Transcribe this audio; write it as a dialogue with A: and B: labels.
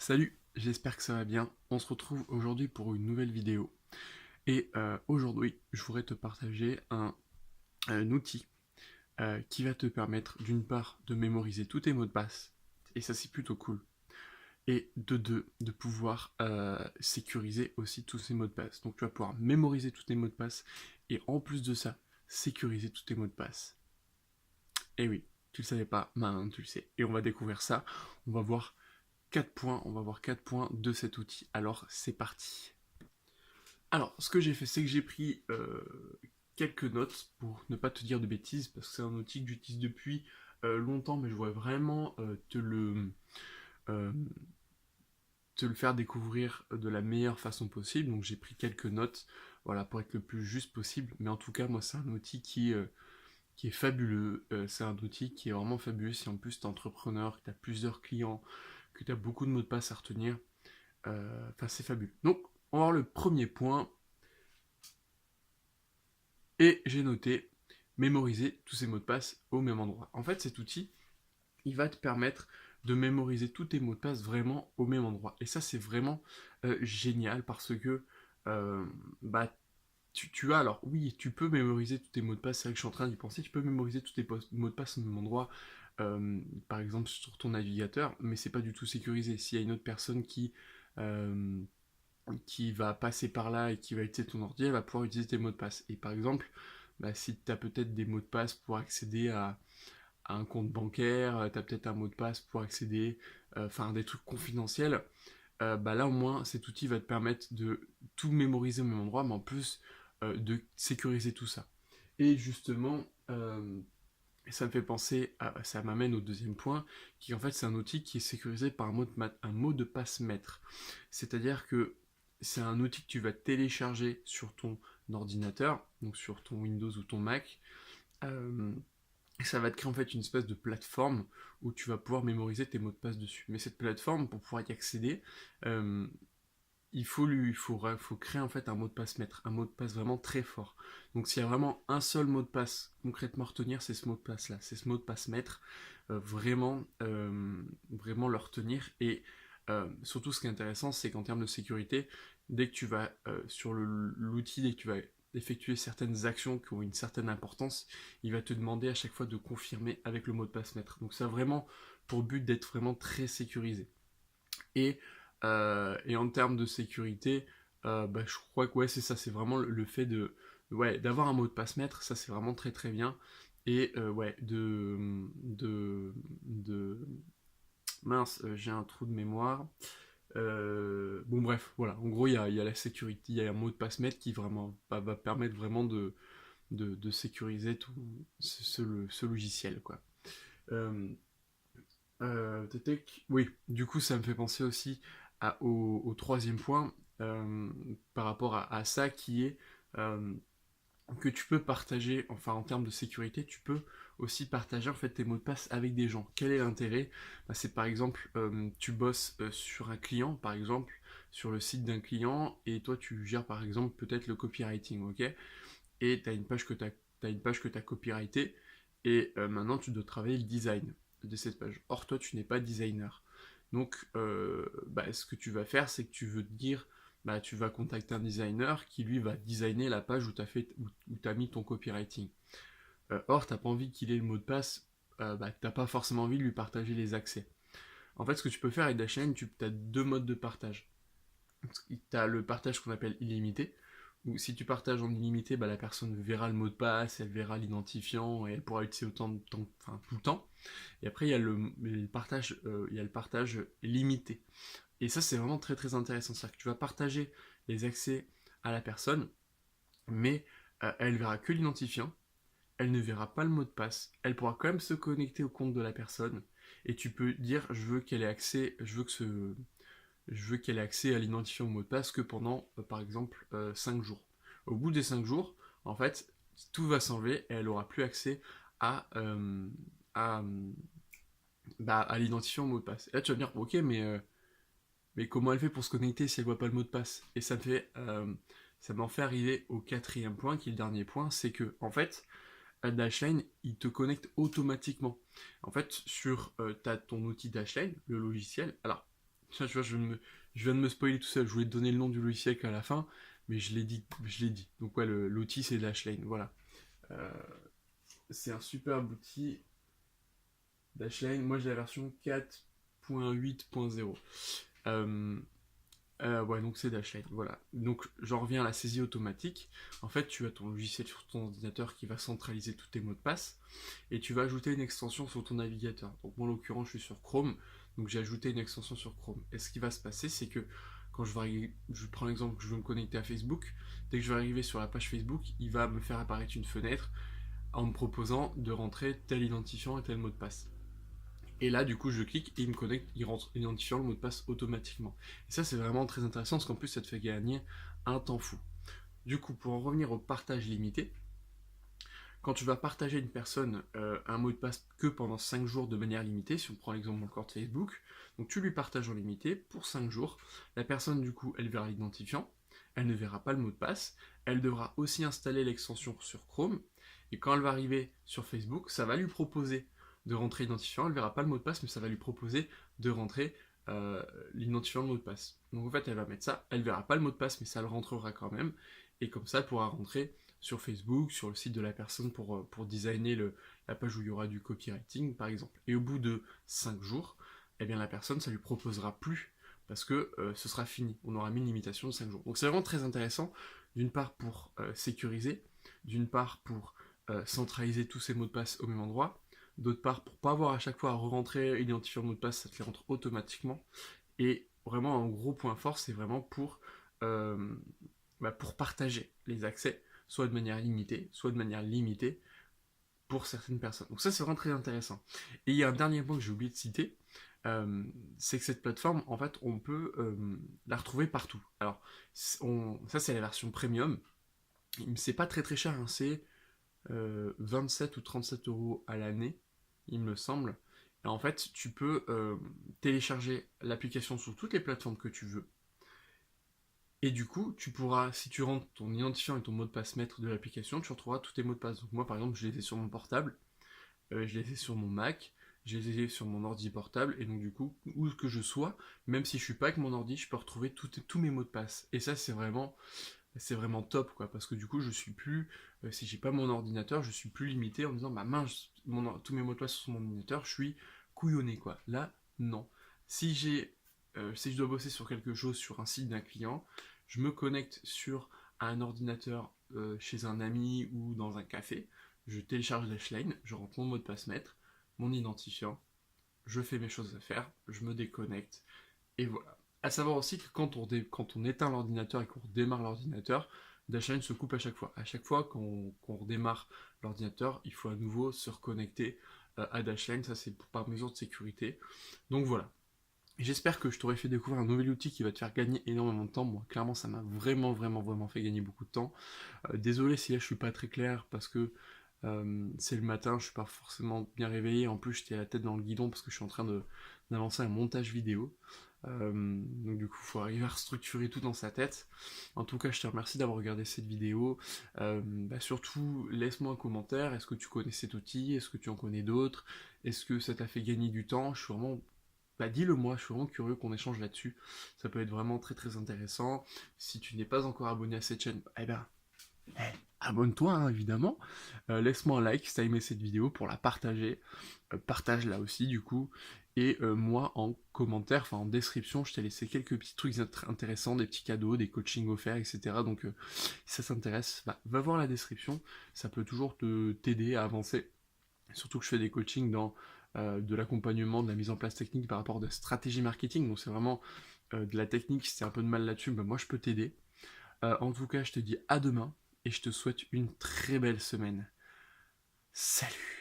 A: Salut, j'espère que ça va bien. On se retrouve aujourd'hui pour une nouvelle vidéo. Et aujourd'hui, je voudrais te partager un outil qui va te permettre d'une part de mémoriser tous tes mots de passe, et ça c'est plutôt cool, et de deux, de pouvoir sécuriser aussi tous ces mots de passe. Donc tu vas pouvoir mémoriser tous tes mots de passe, et en plus de ça, sécuriser tous tes mots de passe. Et oui, tu le savais pas, maintenant tu le sais. Et on va découvrir ça, on va voir 4 points, on va voir 4 points de cet outil. Alors c'est parti. Alors, ce que j'ai fait, c'est que j'ai pris quelques notes pour ne pas te dire de bêtises, parce que c'est un outil que j'utilise depuis longtemps, mais je voudrais vraiment euh, te le faire découvrir de la meilleure façon possible. Donc j'ai pris quelques notes, voilà, pour être le plus juste possible. Mais en tout cas, moi, c'est un outil qui est fabuleux. C'est un outil qui est vraiment fabuleux si en plus tu es entrepreneur, que tu as plusieurs clients, que tu as beaucoup de mots de passe à retenir. Enfin, c'est fabuleux. Donc, on va voir le premier point. Et j'ai noté mémoriser tous ces mots de passe au même endroit. En fait, cet outil, il va te permettre de mémoriser tous tes mots de passe vraiment au même endroit. Et ça, c'est vraiment génial parce que euh, bah, tu as, alors oui, tu peux mémoriser tous tes mots de passe, c'est vrai que je suis en train d'y penser, tu peux mémoriser tous tes mots de passe au même endroit, par exemple sur ton navigateur, mais c'est pas du tout sécurisé. S'il y a une autre personne euh, qui va passer par là et qui va utiliser ton ordi, elle va pouvoir utiliser tes mots de passe. Et par exemple, bah, si tu as peut-être des mots de passe pour accéder à un compte bancaire, tu as peut-être un mot de passe pour accéder, enfin des trucs confidentiels, bah là au moins cet outil va te permettre de tout mémoriser au même endroit, mais en plus de sécuriser tout ça. Et justement, ça me fait penser, ça m'amène au deuxième point, qui en fait c'est un outil qui est sécurisé par un mot de passe maître. C'est-à-dire que c'est un outil que tu vas télécharger sur ton ordinateur, donc sur ton Windows ou ton Mac. Euh, Ça va te créer en fait une espèce de plateforme où tu vas pouvoir mémoriser tes mots de passe dessus. Mais cette plateforme, pour pouvoir y accéder, euh, il faut créer en fait un mot de passe maître, un mot de passe vraiment très fort. Donc s'il y a vraiment un seul mot de passe concrètement à retenir, c'est ce mot de passe là, c'est ce mot de passe maître. Vraiment le retenir. Et surtout ce qui est intéressant, c'est qu'en termes de sécurité, dès que tu vas sur l'outil, dès que tu vas effectuer certaines actions qui ont une certaine importance, il va te demander à chaque fois de confirmer avec le mot de passe maître. Donc ça a vraiment pour but d'être vraiment très sécurisé. Et en termes de sécurité, bah, je crois que ouais, c'est ça, c'est vraiment le fait ouais, d'avoir un mot de passe maître, ça c'est vraiment très très bien. Et ouais, mince, j'ai un trou de mémoire. Bon bref, voilà, en gros il y a la sécurité, il y a un mot de passe maître qui vraiment va permettre vraiment de sécuriser tout ce logiciel, quoi. Euh, oui, du coup, ça me fait penser aussi au troisième point par rapport à ça qui est euh, que tu peux partager, enfin en termes de sécurité, tu peux aussi partager en fait tes mots de passe avec des gens. Quel est l'intérêt? Bah, c'est par exemple, tu bosses sur un client, par exemple, sur le site d'un client, et toi tu gères par exemple peut-être le copywriting, ok? Et tu as une page que tu as une page que tu as copyrightée, et maintenant tu dois travailler le design de cette page. Or toi tu n'es pas designer. Donc bah, ce que tu vas faire, c'est que tu veux te dire, bah, tu vas contacter un designer qui lui va designer la page où tu as mis ton copywriting. Or tu n'as pas envie qu'il ait le mot de passe, bah, tu n'as pas forcément envie de lui partager les accès. En fait ce que tu peux faire avec Dashlane, tu as deux modes de partage. Tu as le partage qu'on appelle illimité, où si tu partages en illimité, bah, la personne verra le mot de passe, elle verra l'identifiant et elle pourra utiliser autant de temps, enfin tout le temps. Et après, il y a le partage limité. Et ça, c'est vraiment très très intéressant. C'est-à-dire que tu vas partager les accès à la personne, mais elle verra que l'identifiant, elle ne verra pas le mot de passe, elle pourra quand même se connecter au compte de la personne, et tu peux dire je veux qu'elle ait accès, je veux qu'elle ait accès à l'identifiant au mot de passe que pendant, par exemple, 5 jours. Au bout des 5 jours, en fait, tout va s'enlever et elle n'aura plus accès à, euh, à, bah, à l'identifiant au mot de passe. Et là, tu vas me dire, ok, mais comment elle fait pour se connecter si elle voit pas le mot de passe? Et ça m'en fait arriver au quatrième point, qui est le dernier point, c'est que, en fait, Dashlane, il te connecte automatiquement. En fait, sur ton outil Dashlane, le logiciel, alors, Tiens, tu vois, je viens de me spoiler tout seul. Je voulais te donner le nom du logiciel qu'à la fin, mais je l'ai dit. Donc ouais, l'outil c'est Dashlane, voilà. Euh, c'est un superbe outil. Dashlane, moi j'ai la version 4.8.0. Euh, ouais, donc c'est Dashlane, voilà. Donc j'en reviens à la saisie automatique. En fait, tu as ton logiciel sur ton ordinateur qui va centraliser tous tes mots de passe et tu vas ajouter une extension sur ton navigateur. Donc moi en l'occurrence, je suis sur Chrome, donc j'ai ajouté une extension sur Chrome. Et ce qui va se passer, c'est que quand je vais arriver, je prends l'exemple que je veux me connecter à Facebook, dès que je vais arriver sur la page Facebook, il va me faire apparaître une fenêtre en me proposant de rentrer tel identifiant et tel mot de passe. Et là, du coup, je clique et il me connecte, il rentre identifiant le mot de passe automatiquement. Et ça, c'est vraiment très intéressant parce qu'en plus, ça te fait gagner un temps fou. Du coup, pour en revenir au partage limité, quand tu vas partager une personne un mot de passe que pendant 5 jours de manière limitée, si on prend l'exemple encore de Facebook, donc tu lui partages en limité pour 5 jours, la personne du coup elle verra l'identifiant, elle ne verra pas le mot de passe, elle devra aussi installer l'extension sur Chrome, et quand elle va arriver sur Facebook, ça va lui proposer de rentrer l'identifiant, elle ne verra pas le mot de passe, mais ça va lui proposer de rentrer l'identifiant le mot de passe. Donc en fait elle va mettre ça, elle ne verra pas le mot de passe, mais ça le rentrera quand même, et comme ça elle pourra rentrer sur Facebook, sur le site de la personne pour designer la page où il y aura du copywriting par exemple. Et au bout de 5 jours, eh bien la personne ça lui proposera plus parce que ce sera fini. On aura mis une limitation de 5 jours. Donc c'est vraiment très intéressant, d'une part pour sécuriser, d'une part pour centraliser tous ces mots de passe au même endroit, d'autre part pour pas avoir à chaque fois à re-rentrer, identifier le mot de passe, ça te les rentre automatiquement. Et vraiment un gros point fort, c'est vraiment euh, pour partager les accès, soit de manière limitée, soit de manière limitée pour certaines personnes. Donc ça, c'est vraiment très intéressant. Et il y a un dernier point que j'ai oublié de citer, c'est que cette plateforme, en fait, on peut la retrouver partout. Alors, ça, c'est la version premium. C'est pas très très cher, hein, c'est 27 ou 37 euros à l'année, il me semble. Et en fait, tu peux télécharger l'application sur toutes les plateformes que tu veux. Et du coup, tu pourras, si tu rentres ton identifiant et ton mot de passe maître de l'application, tu retrouveras tous tes mots de passe. Donc moi, par exemple, je les ai sur mon portable, je les ai sur mon Mac, je les ai sur mon ordi portable, et donc du coup, où que je sois, même si je suis pas avec mon ordi, je peux retrouver tous mes mots de passe. Et ça, c'est vraiment top, quoi, parce que du coup, je suis plus, si j'ai pas mon ordinateur, je suis plus limité en me disant, bah mince, tous mes mots de passe sont sur mon ordinateur, je suis couillonné, quoi. Là, non. Si si je dois bosser sur quelque chose, sur un site d'un client, je me connecte sur un ordinateur chez un ami ou dans un café, je télécharge Dashlane, je rentre mon mot de passe maître, mon identifiant, je fais mes choses à faire, je me déconnecte, et voilà. À savoir aussi que quand on éteint l'ordinateur et qu'on redémarre l'ordinateur, Dashlane se coupe à chaque fois. À chaque fois qu'on redémarre l'ordinateur, il faut à nouveau se reconnecter à Dashlane, ça c'est par mesure de sécurité. Donc voilà. J'espère que je t'aurai fait découvrir un nouvel outil qui va te faire gagner énormément de temps. Moi, clairement, ça m'a vraiment, vraiment, vraiment fait gagner beaucoup de temps. Désolé si là je suis pas très clair parce que c'est le matin, je suis pas forcément bien réveillé. En plus, j'étais la tête dans le guidon parce que je suis en train d'avancer un montage vidéo. Donc du coup, il faut arriver à restructurer tout dans sa tête. En tout cas, je te remercie d'avoir regardé cette vidéo. Surtout, laisse-moi un commentaire. Est-ce que tu connais cet outil? Est-ce que tu en connais d'autres? Est-ce que ça t'a fait gagner du temps? Je suis vraiment dis-le moi, je suis vraiment curieux qu'on échange là-dessus. Ça peut être vraiment très très intéressant. Si tu n'es pas encore abonné à cette chaîne, abonne-toi hein, évidemment. Laisse-moi un like si tu as aimé cette vidéo pour la partager. Partage-la aussi du coup. Et moi en commentaire, enfin en description, je t'ai laissé quelques petits trucs intéressants, des petits cadeaux, des coachings offerts, etc. Donc si ça t'intéresse, va voir la description. Ça peut toujours t'aider à avancer. Surtout que je fais des coachings dans de l'accompagnement, de la mise en place technique par rapport à de stratégie marketing. Donc c'est vraiment de la technique, si t'as un peu de mal là-dessus, moi je peux t'aider. En tout cas, je te dis à demain et je te souhaite une très belle semaine. Salut!